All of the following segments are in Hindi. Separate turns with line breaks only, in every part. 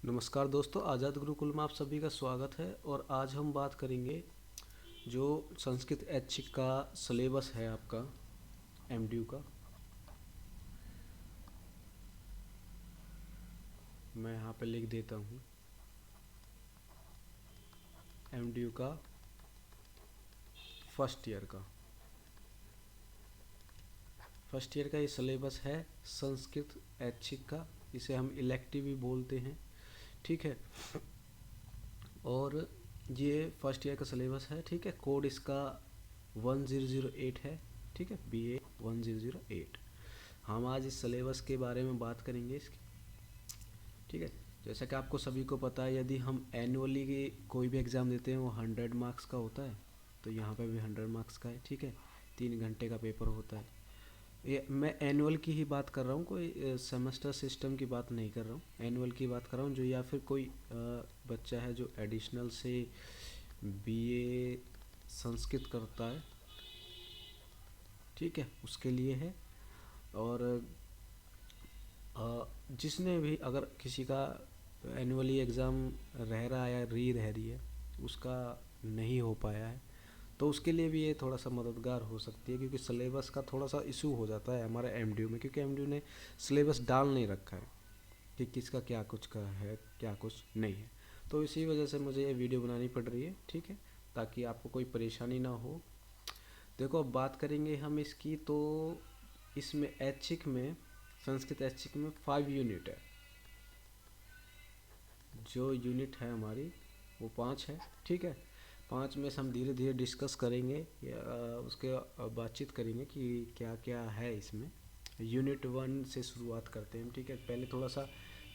नमस्कार दोस्तों, आज़ाद गुरुकुल में आप सभी का स्वागत है। और आज हम बात करेंगे जो संस्कृत ऐच्छिक का सिलेबस है आपका एमडीयू का। मैं यहाँ पे लिख देता हूँ एमडीयू का फर्स्ट ईयर का ये सिलेबस है संस्कृत ऐच्छिक का। इसे हम इलेक्टिव भी बोलते हैं, ठीक है। और ये फर्स्ट ईयर का सिलेबस है, ठीक है। कोड इसका 1008 है, ठीक है, BA 1008। हम आज इस सिलेबस के बारे में बात करेंगे इसकी, ठीक है। जैसा कि आपको सभी को पता है, यदि हम एनुअली कोई भी एग्ज़ाम देते हैं वो 100 मार्क्स का होता है। तो यहाँ पे भी 100 मार्क्स का है, ठीक है। 3 घंटे का पेपर होता है। ये मैं एनुअल की ही बात कर रहा हूँ, कोई सेमेस्टर सिस्टम की बात नहीं कर रहा हूँ। एनुअल की बात कर रहा हूँ, जो या फिर कोई बच्चा है जो एडिशनल से BA संस्कृत करता है, ठीक है, उसके लिए है। और जिसने भी, अगर किसी का एनुअली एग्ज़ाम रह रहा है या रह रही है, उसका नहीं हो पाया है, तो उसके लिए भी ये थोड़ा सा मददगार हो सकती है। क्योंकि सिलेबस का थोड़ा सा इशू हो जाता है हमारे एमडीयू में, क्योंकि एमडीयू ने सिलेबस डाल नहीं रखा है कि किसका क्या कुछ का है, क्या कुछ नहीं है। तो इसी वजह से मुझे ये वीडियो बनानी पड़ रही है, ठीक है, ताकि आपको कोई परेशानी ना हो। देखो, अब बात करेंगे हम इसकी, तो इसमें ऐच्छिक में, संस्कृत ऐच्छिक में 5 यूनिट है। जो यूनिट है हमारी वो 5 है, ठीक है। 5 में से हम धीरे धीरे डिस्कस करेंगे या उसके बातचीत करेंगे कि क्या क्या है इसमें। यूनिट 1 से शुरुआत करते हैं, ठीक है। पहले थोड़ा सा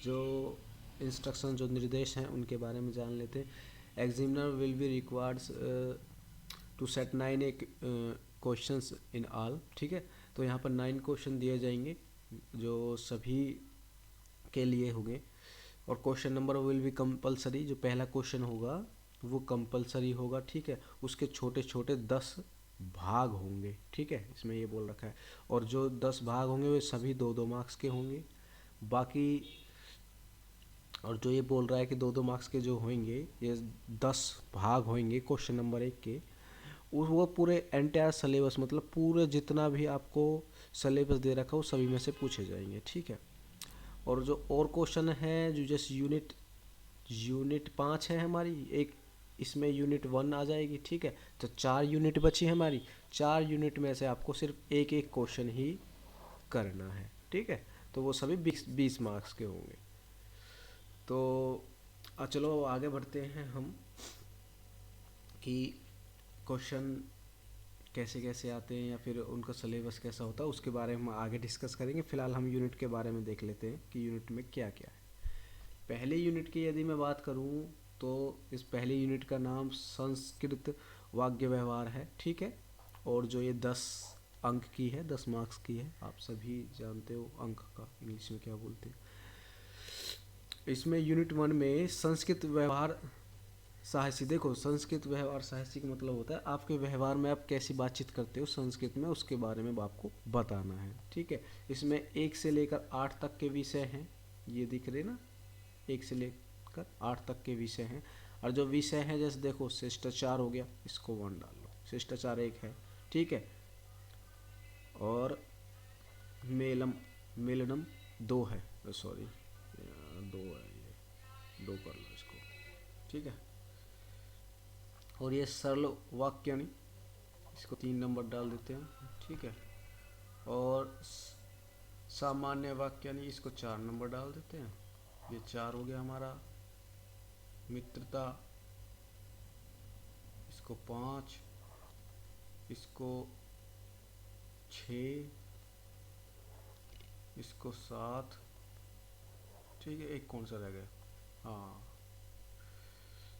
जो इंस्ट्रक्शन, जो निर्देश हैं, उनके बारे में जान लेते हैं। Examiner will be required to set 9 questions in all, ठीक है। तो यहाँ पर 9 क्वेश्चन दिए जाएंगे जो सभी के लिए होंगे। और question number will be compulsory. जो पहला क्वेश्चन होगा वो कंपलसरी होगा, ठीक है। उसके छोटे छोटे 10 भाग होंगे, ठीक है, इसमें ये बोल रखा है। और जो 10 भाग होंगे वे सभी 2-2 मार्क्स के होंगे। बाकी, और जो ये बोल रहा है कि 2-2 मार्क्स के जो होंगे, ये 10 भाग होंगे क्वेश्चन नंबर 1 के। वो पूरे एंटायर सिलेबस, मतलब पूरे जितना भी आपको सिलेबस दे रखा है वो सभी में से पूछे जाएंगे, ठीक है। और जो और क्वेश्चन है, जो जैसे यूनिट 5 है हमारी, एक इसमें यूनिट 1 आ जाएगी, ठीक है। तो 4 यूनिट बची हमारी। 4 यूनिट में से आपको सिर्फ एक एक क्वेश्चन ही करना है, ठीक है। तो वो सभी 20 मार्क्स के होंगे। तो चलो आगे बढ़ते हैं हम कि क्वेश्चन कैसे कैसे आते हैं या फिर उनका सिलेबस कैसा होता है, उसके बारे में हम आगे डिस्कस करेंगे। फ़िलहाल हम यूनिट के बारे में देख लेते हैं कि यूनिट में क्या क्या है। पहले यूनिट की यदि मैं बात करूं, तो इस पहले यूनिट का नाम संस्कृत वाक्य व्यवहार है, ठीक है। और जो ये 10 अंक की है, 10 मार्क्स की है, आप सभी जानते हो अंक का इंग्लिश में क्या बोलते हैं। इसमें यूनिट 1 में संस्कृत व्यवहार साहसी। देखो, संस्कृत व्यवहार साहसी का मतलब होता है आपके व्यवहार में आप कैसी बातचीत करते हो संस्कृत में, उसके बारे में आपको बताना है, ठीक है। इसमें 1 से लेकर 8 तक के विषय हैं, ये दिख रहे ना, 1 से लेकर 8 तक के विषय हैं। और जो विषय हैं, जैसे देखो शिष्टाचार हो गया, इसको 1 डाल लो, शिष्टाचार 1 है, ठीक है। और मेलम मेलनम 2 है, सॉरी 2 है, ये 2 कर लो इसको, ठीक है। और ये सरल वाक्यानि, इसको 3 नंबर डाल देते हैं, ठीक है। और सामान्य वाक्यानि, इसको 4 नंबर डाल देते हैं, ये 4 हो गया हमारा। मित्रता, इसको 5, इसको 6, इसको 7, ठीक है। एक कौन सा रह गया, हाँ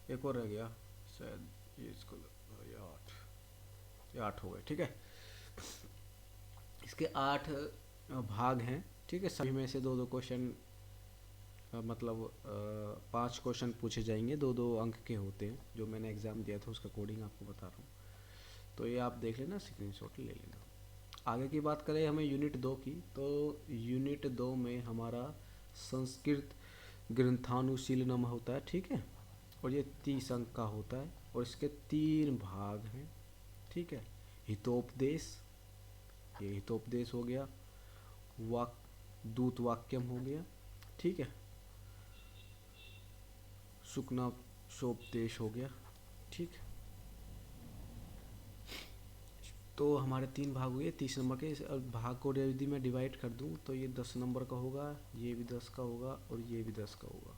एक और रह गया शायद, ये इसको, ये 8, ये 8 हो गए, ठीक है। इसके 8 भाग हैं, ठीक है। सभी में से 2-2 क्वेश्चन, मतलब 5 क्वेश्चन पूछे जाएंगे, 2-2 अंक के होते हैं। जो मैंने एग्ज़ाम दिया था उसका कोडिंग आपको बता रहा हूँ, तो ये आप देख लेना, स्क्रीनशॉट ले लेना। आगे की बात करें हमें यूनिट 2 की, तो यूनिट 2 में हमारा संस्कृत ग्रंथानुशीलनम होता है, ठीक है। और ये 30 अंक का होता है और इसके 3 भाग हैं, ठीक है। हितोपदेश, ये हितोपदेश हो गया, वाक दूत वाक्यम हो गया, ठीक है। शुक्नाशोपदेश हो गया, ठीक। तो हमारे 3 भाग हुए 30 नंबर के। इस भाग को यदि मैं डिवाइड कर दूं तो ये 10 नंबर का होगा, ये भी 10 का होगा और ये भी 10 का होगा,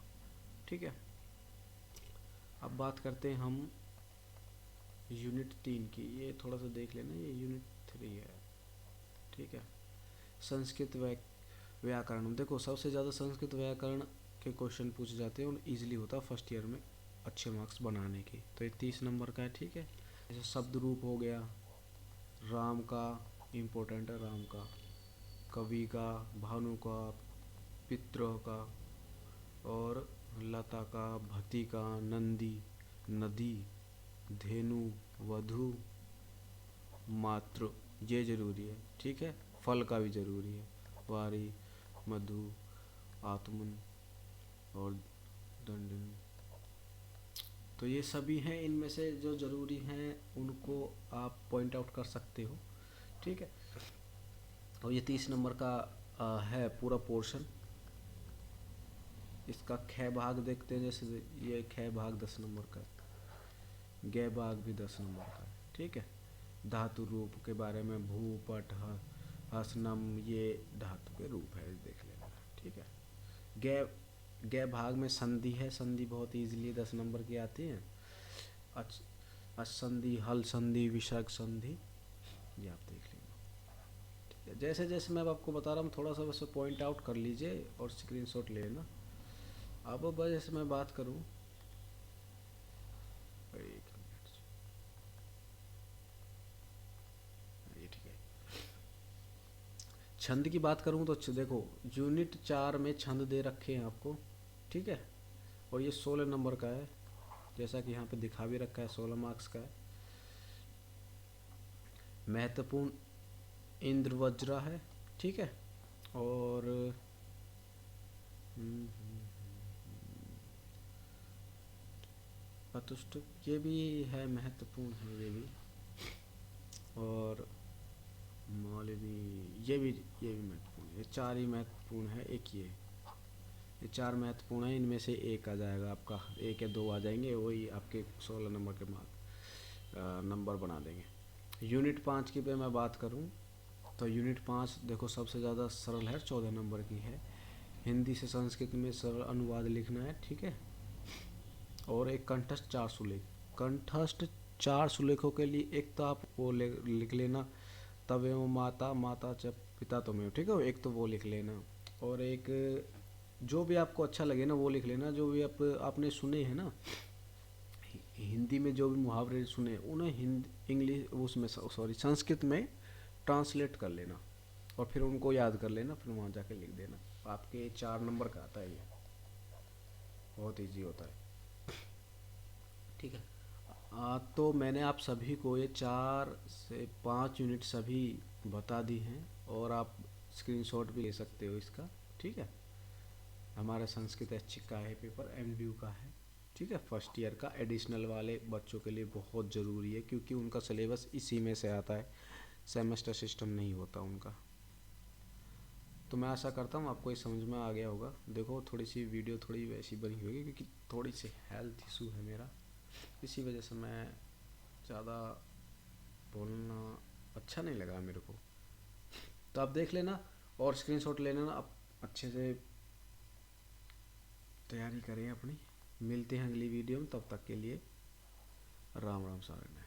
ठीक है। अब बात करते हैं हम यूनिट 3 की। ये थोड़ा सा देख लेना, ये यूनिट 3 है, ठीक है। संस्कृत व्याकरण। देखो सबसे ज़्यादा संस्कृत व्याकरण के क्वेश्चन पूछे जाते हैं और इजीली होता है फर्स्ट ईयर में अच्छे मार्क्स बनाने की। तो ये 30 नंबर का है, ठीक है। जैसे शब्द रूप हो गया, राम का इम्पोर्टेंट है, राम का, कवि का, भानु का, पितरों का, और लता का, भति का, नंदी, नदी, धेनु, वधु, मातृ, ये जरूरी है, ठीक है। फल का भी जरूरी है, वारी, मधु, आत्मन और दंडन। तो ये सभी हैं, इनमें से जो ज़रूरी हैं उनको आप पॉइंट आउट कर सकते हो, ठीक है। और ये 30 नंबर का है पूरा पोर्शन। इसका ख भाग देखते हैं, जैसे ये ख भाग 10 नंबर का है, ग भाग भी 10 नंबर का है, ठीक है। धातु रूप के बारे में भू, पट, हसनम, ये धातु के रूप है, देख लेना, ठीक है। ग भाग में संधि है, संधि बहुत इजीली 10 नंबर की आती है। असंधि, हल संधि, विसर्ग संधि, ये आप देख लेना, ठीक है। जैसे जैसे मैं अब आपको बता रहा हूँ थोड़ा सा बस पॉइंट आउट कर लीजिए और स्क्रीनशॉट ले लेना। अब जैसे मैं बात करूँ, एक मिनट, ये ठीक है। छंद की बात करूँ तो देखो यूनिट 4 में छंद दे रखे हैं आपको, ठीक है। और ये 16 नंबर का है, जैसा कि यहाँ पे दिखा भी रखा है, 16 मार्क्स का है। महत्वपूर्ण इंद्र वज्रा है, ठीक है। और अतुष्ट, ये भी है, महत्वपूर्ण है ये भी। और मौलवी, ये भी महत्वपूर्ण है। ये 4 ही महत्वपूर्ण है, एक ये 4 महत्वपूर्ण है, इनमें से एक आ जाएगा आपका, 1 या 2 आ जाएंगे, वही आपके 16 नंबर के नंबर बना देंगे। यूनिट 5 की पे मैं बात करूं तो यूनिट 5 देखो सबसे ज़्यादा सरल है, 14 नंबर की है। हिंदी से संस्कृत में सरल अनुवाद लिखना है, ठीक है। और एक कंठस्थ 4 सुलेख। कंठस्थ 4 सुलेखों के लिए एक तो आप वो लिख लेना, तवेव माता, माता च पिता तुम्हें, ठीक है, एक तो वो लिख लेना। और एक जो भी आपको अच्छा लगे ना वो लिख लेना, जो भी आपने सुने हैं ना हिंदी में, जो भी मुहावरे सुने उन्हें हिंदी इंग्लिश उसमें सॉरी संस्कृत में ट्रांसलेट कर लेना और फिर उनको याद कर लेना, फिर वहाँ जाके लिख देना। आपके 4 नंबर का आता है, ये बहुत इजी होता है, ठीक है। तो मैंने आप सभी को ये 4 से 5 यूनिट सभी बता दी हैं और आप स्क्रीनशॉट भी ले सकते हो इसका, ठीक है। हमारा संस्कृत ऐच्छिक का है पेपर, एमडीयू का है, ठीक है। फर्स्ट ईयर का एडिशनल वाले बच्चों के लिए बहुत ज़रूरी है क्योंकि उनका सिलेबस इसी में से आता है, सेमेस्टर सिस्टम नहीं होता उनका। तो मैं आशा करता हूँ आपको ये समझ में आ गया होगा। देखो थोड़ी सी वीडियो थोड़ी वैसी बनी होगी क्योंकि थोड़ी सी हेल्थ इशू है मेरा, इसी वजह से मैं ज़्यादा बोलना अच्छा नहीं लगा मेरे को। तो आप देख लेना और स्क्रीनशॉट ले लेना, आप अच्छे से तैयारी करें अपनी। मिलते हैं अगली वीडियो में, तब तक के लिए राम राम सारे।